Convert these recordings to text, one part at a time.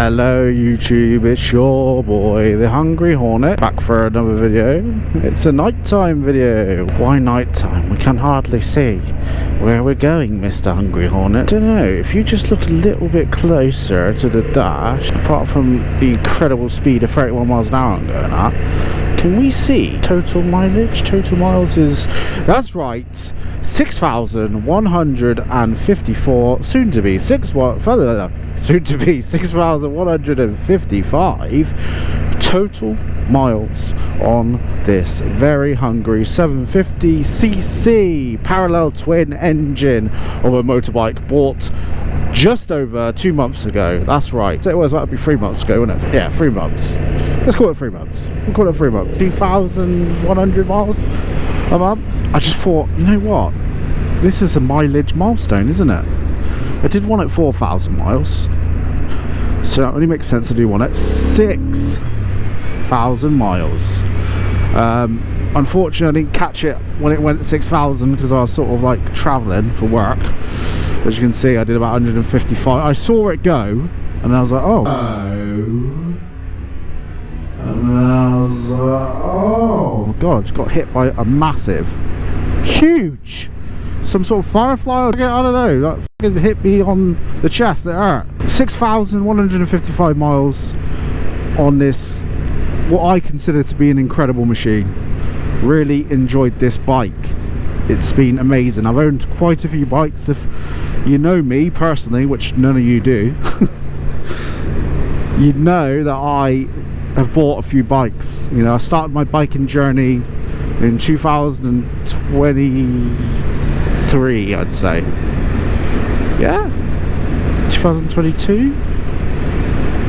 Hello YouTube, it's your boy the Hungry Hornet, back for another video. It's a nighttime video. Why nighttime? We can hardly see where we're going, Mr. Hungry Hornet. Don't know, if you just look a little bit closer to the dash, apart from the incredible speed of 31 miles an hour I'm going at, can we see total mileage? Total miles is, that's right, 6,154, soon to be 6,155 total miles on this very hungry 750cc parallel twin engine of a motorbike bought just over 2 months ago. That's right. So it was about to be 3 months ago, wasn't it? Yeah, 3 months. Let's call it 3 months. We'll call it 3 months. 2,100 miles a month. I just thought, you know what? This is a mileage milestone, isn't it? I did one at 4,000 miles. So that only makes sense to do one at 6,000 miles. Unfortunately, I didn't catch it when it went at 6,000 because I was sort of like travelling for work. As you can see, I did about 155. I saw it go, and I was like, oh. And I was like, oh god, just got hit by a massive, huge, some sort of firefly, I don't know, that fucking hit me on the chest, it hurt. 6,155 miles on this, what I consider to be an incredible machine. Really enjoyed this bike. It's been amazing. I've owned quite a few bikes. If you know me personally, which none of you do, you'd know that I have bought a few bikes. You know, I started my biking journey in 2023, I'd say. Yeah, 2022.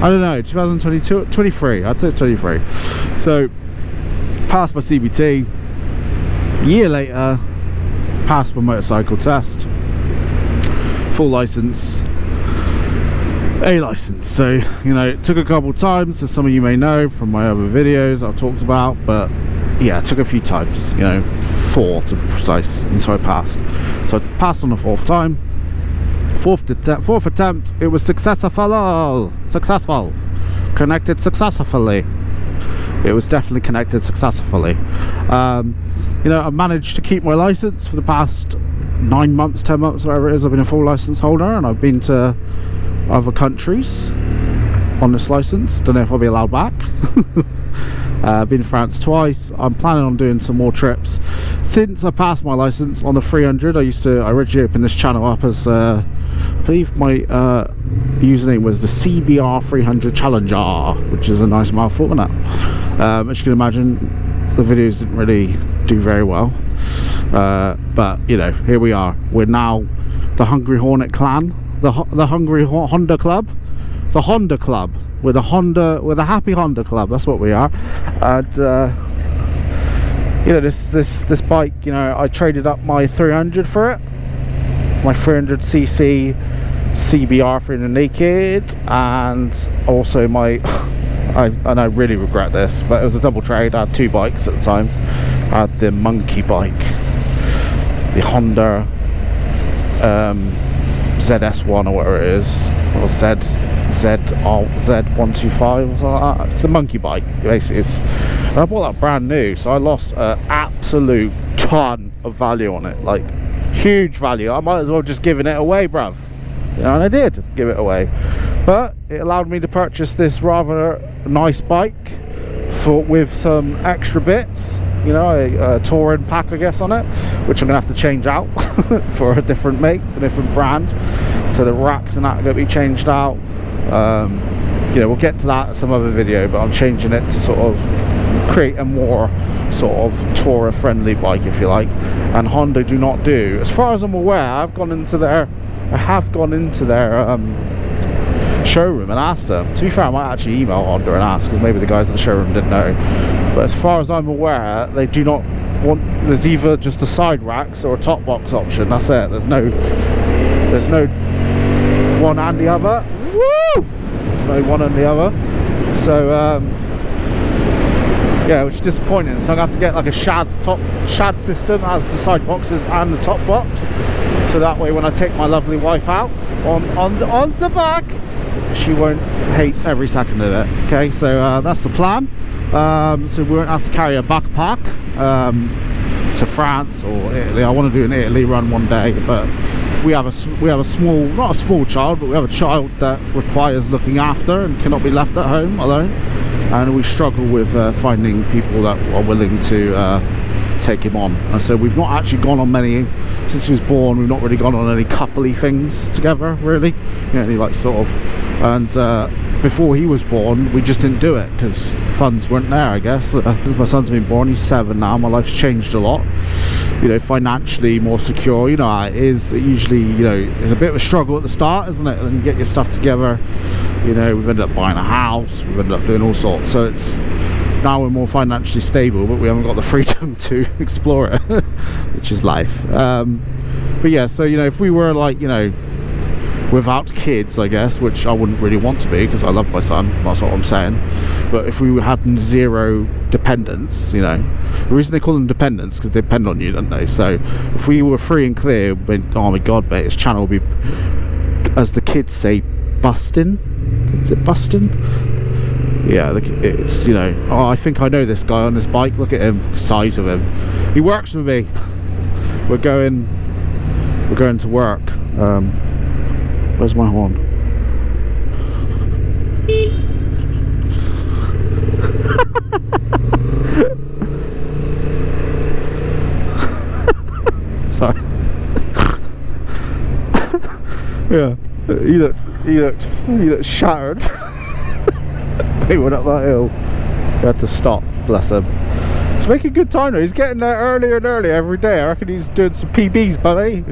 I don't know, 2022, 23. I'd say it's 23. So, passed my CBT. A year later, passed my motorcycle test. Full license. A license. So, you know, it took a couple times, as some of you may know from my other videos I've talked about, but yeah, it took a few times, you know, 4 to be precise, until I passed. So I passed on the 4th time. Fourth attempt, it was successful. Connected successfully. It was definitely connected successfully. You know, I've managed to keep my license for the past 9 months, 10 months, whatever it is. I've been a full license holder, and I've been to other countries on this license. Don't know if I'll be allowed back. I've been to France twice. I'm planning on doing some more trips. Since I passed my license on the 300, I originally opened this channel up as, I believe my username was the CBR 300 Challenger, which is a nice mouthful, isn't it? As you can imagine, the videos didn't really do very well. But, you know, here we are. We're now the Hungry Hornet clan, the Hungry Honda Club. The Honda Club, with a happy Honda Club. That's what we are. And you know, this bike, you know, I traded up my 300 for it, my 300cc CBR 300 naked, and also my and I really regret this, but it was a double trade. I had 2 bikes at the time. I had the monkey bike, the Honda ZS1 or whatever it is, or Z125 or something like that. It's a monkey bike, basically. And I bought that brand new, so I lost an absolute ton of value on it, like huge value. I might as well just given it away, bruv. You know, and I did give it away, but it allowed me to purchase this rather nice bike with some extra bits. You know, a touring pack, I guess, on it, which I'm gonna have to change out for a different make, a different brand. So the racks and that are gonna be changed out. You know, we'll get to that in some other video, but I'm changing it to sort of create a more sort of tourer friendly bike, if you like. And Honda do not do, as far as I'm aware, I have gone into their showroom and asked them. To be fair, I might actually email Honda and ask, because maybe the guys at the showroom didn't know. But as far as I'm aware, they do not want, there's either just the side racks or a top box option. That's it. There's no one and the other. Woo! No one and the other. So yeah, which is disappointing. So I'm gonna have to get like a shad system as the side boxes and the top box. So that way, when I take my lovely wife out on the back, she won't hate every second of it. Okay, so that's the plan. So we won't have to carry a backpack to France or Italy. I want to do an Italy run one day, but we have a small, not a small child, but we have a child that requires looking after and cannot be left at home alone, and we struggle with finding people that are willing to take him on. And so we've not actually gone on many since he was born. We've not really gone on any coupley things together, really, you know, any like sort of, and before he was born we just didn't do it because funds weren't there, I guess. Since my son's been born, he's 7 now, my life's changed a lot, you know, financially more secure. You know, it usually, you know, it's a bit of a struggle at the start, isn't it? And you get your stuff together, you know, we've ended up buying a house, we've ended up doing all sorts, so it's, now we're more financially stable, but we haven't got the freedom to explore it, which is life. But yeah, so, you know, if we were like, you know, without kids, I guess, which I wouldn't really want to be because I love my son, that's what I'm saying, but if we had zero dependence, you know, the reason they call them dependents because they depend on you, don't they? So if we were free and clear, oh my god, mate, this channel would be, as the kids say, busting. Is it busting? Yeah, it's, you know, oh, I think I know this guy on this bike. Look at him, size of him. He works with me. We're going to work. Where's my horn? Sorry. Yeah, he looked shattered. He went up that hill. We had to stop, bless him. He's making good time though. He's getting there earlier and earlier every day. I reckon he's doing some PBs, buddy.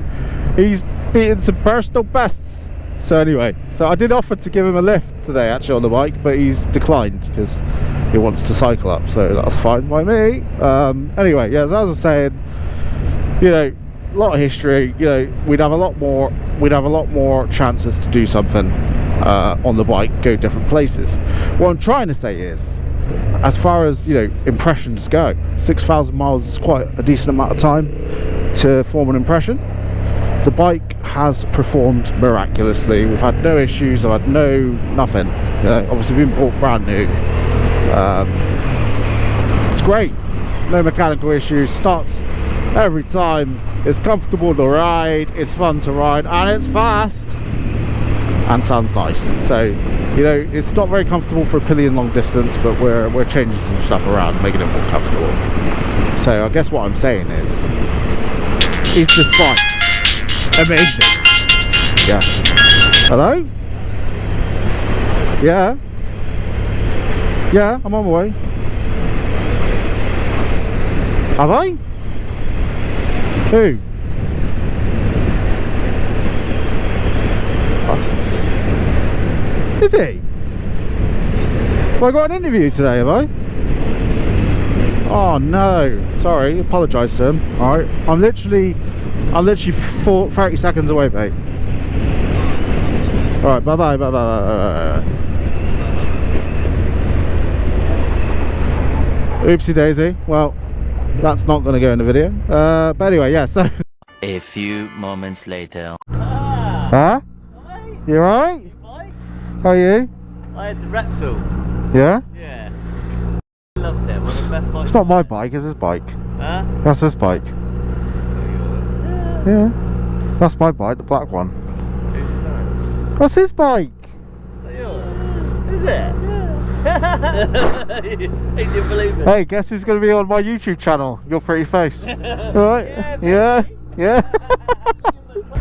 He's beating some personal bests. So anyway, so I did offer to give him a lift today actually on the bike, but he's declined because he wants to cycle up, so that's fine by me. Anyway, yeah, as I was saying, you know, a lot of history, you know, we'd have a lot more chances to do something on the bike, go different places. What I'm trying to say is, as far as, you know, impressions go, 6,000 miles is quite a decent amount of time to form an impression. The bike has performed miraculously. We've had no issues, I've had nothing. You know, obviously been bought brand new. It's great, no mechanical issues, starts every time, it's comfortable to ride, it's fun to ride, and it's fast and sounds nice. So, you know, it's not very comfortable for a pillion long distance, but we're changing some stuff around, making it more comfortable. So I guess what I'm saying is this bike amazing? Yeah. Hello? Yeah? Yeah, I'm on my way. Have I? Who? Is he? Have I got an interview today, have I? Oh no, sorry, apologise to him. Alright, I'm literally 30 seconds away, mate. Alright, bye bye, bye bye. Oopsie daisy, well, that's not going to go in the video. But anyway, yeah, so. A few moments later. Huh? You alright? How are you? I had the Repsol. Yeah? Yeah. Loved it. One of the best bikes. It's not my bike, it's his bike. Huh? That's his bike. So yours. Yeah. That's my bike, the black one. Who's that? That's his bike. Is that yours? Is it? Yeah. He didn't believe it. Hey, guess who's going to be on my YouTube channel? Your pretty face. Alright? Yeah. Yeah.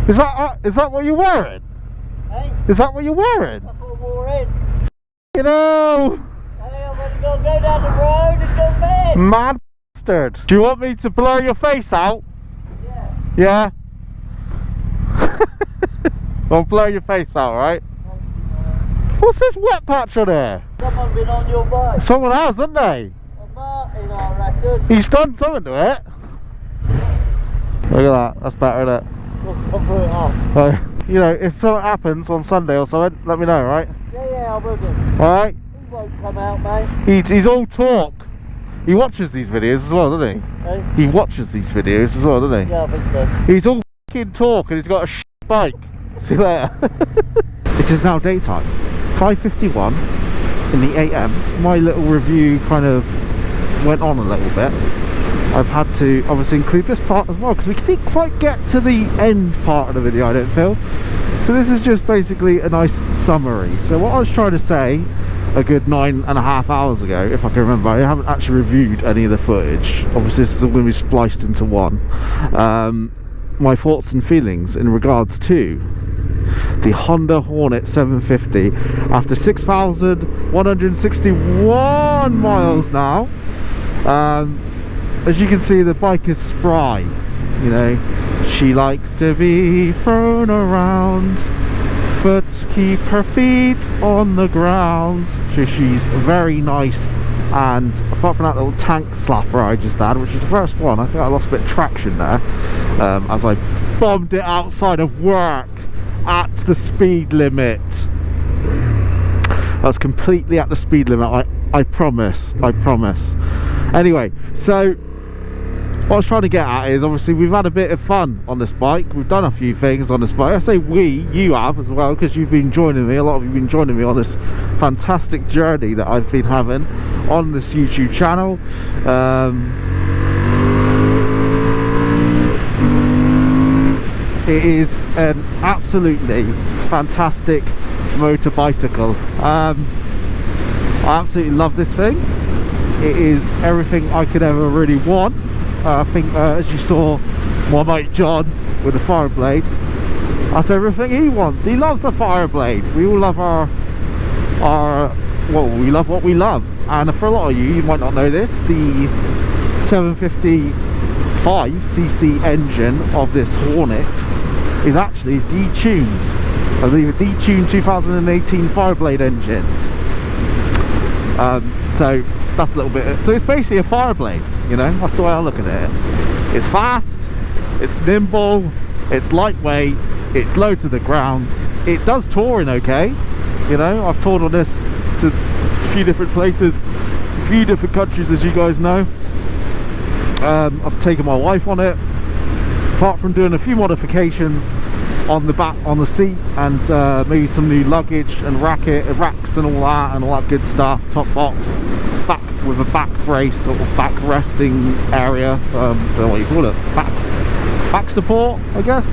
Is that what you're wearing? Hey? Is that what you're wearing? That's what I wore in. You know. Hey, I'm ready to go down the road and go to bed. Mad bastard. Do you want me to blur your face out? Yeah. Yeah? I'll blur your face out, right? What's this wet patch on there? Someone been on your bike. Someone has, haven't they? Well, Martin, I reckon. He's done something to it. Look at that, that's better, isn't it? I'll put it off. So, you know, if something happens on Sunday or something, let me know, right? Yeah, I will do. Alright? He won't come out, mate. He's all talk. He watches these videos as well, doesn't he? Hey? He watches these videos as well, doesn't he? Yeah, I think so. He's all f***ing talk and he's got a bike. See you later. It is now daytime. 5:51 in the AM. My little review kind of went on a little bit. I've had to obviously include this part as well because we didn't quite get to the end part of the video, I don't feel. So this is just basically a nice summary. So what I was trying to say a good 9.5 hours ago, if I can remember, I haven't actually reviewed any of the footage. Obviously this is all going to be spliced into one. My thoughts and feelings in regards to the Honda Hornet 750 after 6,161 miles now. As you can see, the bike is spry, you know. She likes to be thrown around, but keep her feet on the ground. So she's very nice, and apart from that little tank slapper I just had, which is the first one, I think I lost a bit of traction there as I bombed it outside of work at the speed limit. I was completely at the speed limit, I promise. Anyway, so what I was trying to get at is, obviously we've had a bit of fun on this bike. We've done a few things on this bike. I say you have as well, because you've been joining me. A lot of you have been joining me on this fantastic journey that I've been having on this YouTube channel. It is an absolutely fantastic motor bicycle. I absolutely love this thing. It is everything I could ever really want. I think as you saw my mate John with the Fireblade, that's everything he wants. He loves a Fireblade. We all love well, we love what we love. And for a lot of you might not know this, the 755cc engine of this Hornet is actually detuned. I believe a detuned 2018 Fireblade engine. So that's a little bit, so it's basically a Fireblade, you know. That's the way I look at it. It's fast, it's nimble, it's lightweight, it's low to the ground. It does touring okay, you know. I've toured on this to a few different places, a few different countries, as you guys know. I've taken my wife on it, apart from doing a few modifications on the back, on the seat, and maybe some new luggage and racks and all that good stuff. Top box, back with a back brace, sort of back resting area. Don't know what you call it, back support, I guess.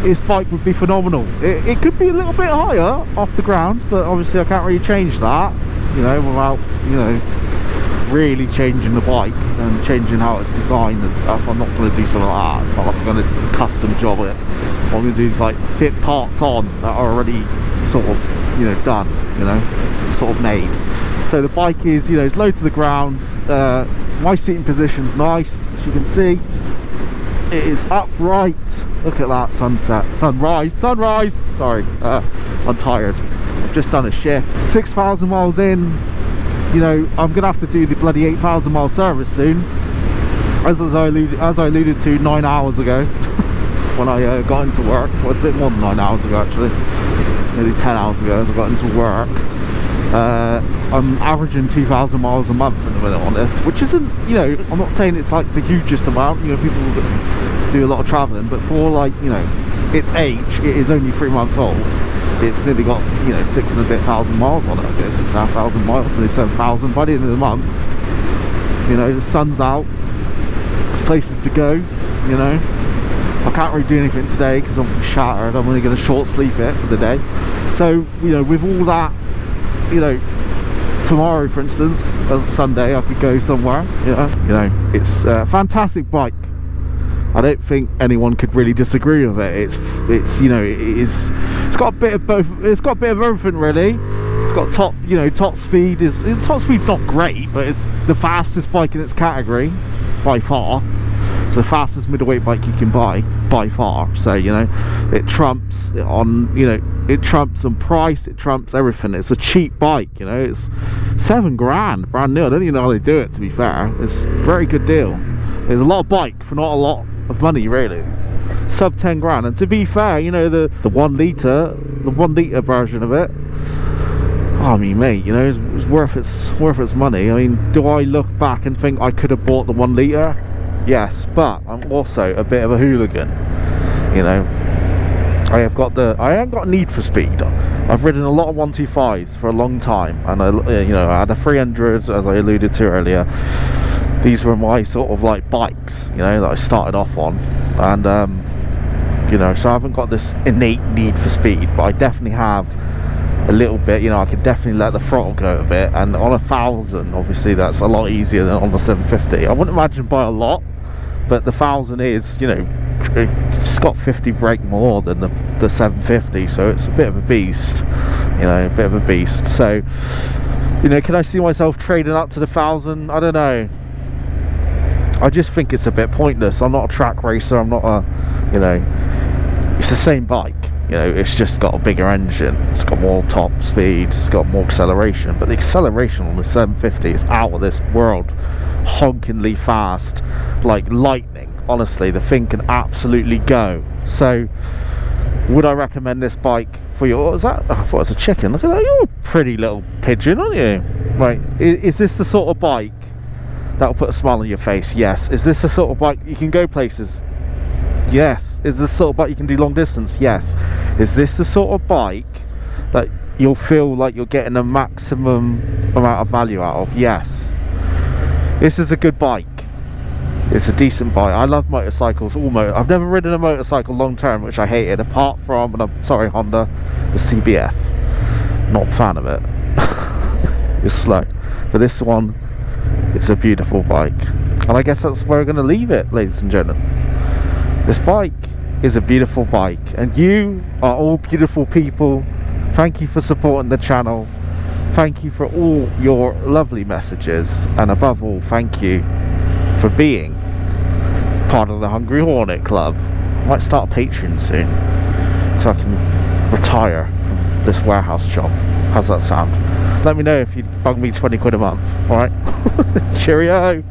This bike would be phenomenal. It could be a little bit higher off the ground, but obviously I can't really change that, you know, without, you know, really changing the bike and changing how it's designed and stuff. I'm not going to do something like that. It's not like I'm going to custom job it. What I'm going to do is like fit parts on that are already sort of, you know, done, you know, sort of made. So the bike is, you know, it's low to the ground. My seating position's nice, as you can see. It is upright. Look at that sunset, sunrise. Sorry, I'm tired. I've just done a shift. 6,000 miles in. You know, I'm gonna have to do the bloody 8,000 mile service soon, as I alluded to 9 hours ago when I got into work. Well, it's a bit more than 9 hours ago actually, maybe 10 hours ago as I got into work. I'm averaging 2,000 miles a month at the minute on this, which isn't, you know, I'm not saying it's like the hugest amount. You know, people do a lot of travelling, but for, like, you know, its age, it is only 3 months old. It's nearly got, you know, 6 and a bit thousand miles on it. I guess 6,500 miles, nearly 7,000 by the end of the month. You know, the sun's out, there's places to go, you know. I can't really do anything today because I'm shattered. I'm only going to short sleep it for the day. So, you know, with all that, you know, tomorrow, for instance, on Sunday, I could go somewhere. You know, it's a fantastic bike. I don't think anyone could really disagree with it. It's you know, it's got a bit of both. It's got a bit of everything really. It's got top, you know, top speed. Top speed's not great, but it's the fastest bike in its category by far. It's the fastest middleweight bike you can buy by far. So, you know, it trumps on, you know, it trumps on price, it trumps everything. It's a cheap bike, you know. It's $7 grand, brand new. I don't even know how they do it, to be fair. It's a very good deal. There's a lot of bike for not a lot of money, really. Sub 10 grand. And to be fair, you know, the 1 litre version of it, I mean, mate, you know, it's worth its money. I mean, do I look back and think I could have bought the 1 litre? Yes, but I'm also a bit of a hooligan, you know. I ain't got Need for Speed. I've ridden a lot of 125s for a long time, and I had a 300, as I alluded to earlier. These were my sort of like bikes, that I started off on, and so I haven't got this innate need for speed, but I definitely have a little bit. I can definitely let the throttle go a bit, and on 1,000, obviously that's a lot easier than on the 750. I wouldn't imagine by a lot, but the 1,000 is, it's got 50 brake more than the 750, so it's a bit of a beast, a bit of a beast. So, can I see myself trading up to the 1,000? I don't know. I just think it's a bit pointless. I'm not a track racer. I'm not a, it's the same bike. It's just got a bigger engine. It's got more top speed. It's got more acceleration. But the acceleration on the 750 is out of this world, honkingly fast, like lightning. Honestly, the thing can absolutely go. So, would I recommend this bike for you? What was that? I thought it was a chicken. Look at that. You're a pretty little pigeon, aren't you? Right. Is this the sort of bike that'll put a smile on your face? Yes. Is this the sort of bike you can go places? Yes. Is this the sort of bike you can do long distance? Yes. Is this the sort of bike that you'll feel like you're getting a maximum amount of value out of? Yes. This is a good bike. It's a decent bike. I love motorcycles. I've never ridden a motorcycle long term, which I hated, apart from, and I'm sorry Honda, the CBF. Not a fan of it. It's slow. But this one, it's a beautiful bike. And I guess that's where we're going to leave it, ladies and gentlemen. This bike is a beautiful bike, and you are all beautiful people. Thank you for supporting the channel. Thank you for all your lovely messages, and above all, thank you for being part of the Hungry Hornet Club. I might start a Patreon soon, so I can retire from this warehouse job. How's that sound? Let me know if you'd bug me 20 quid a month. Alright? Cheerio!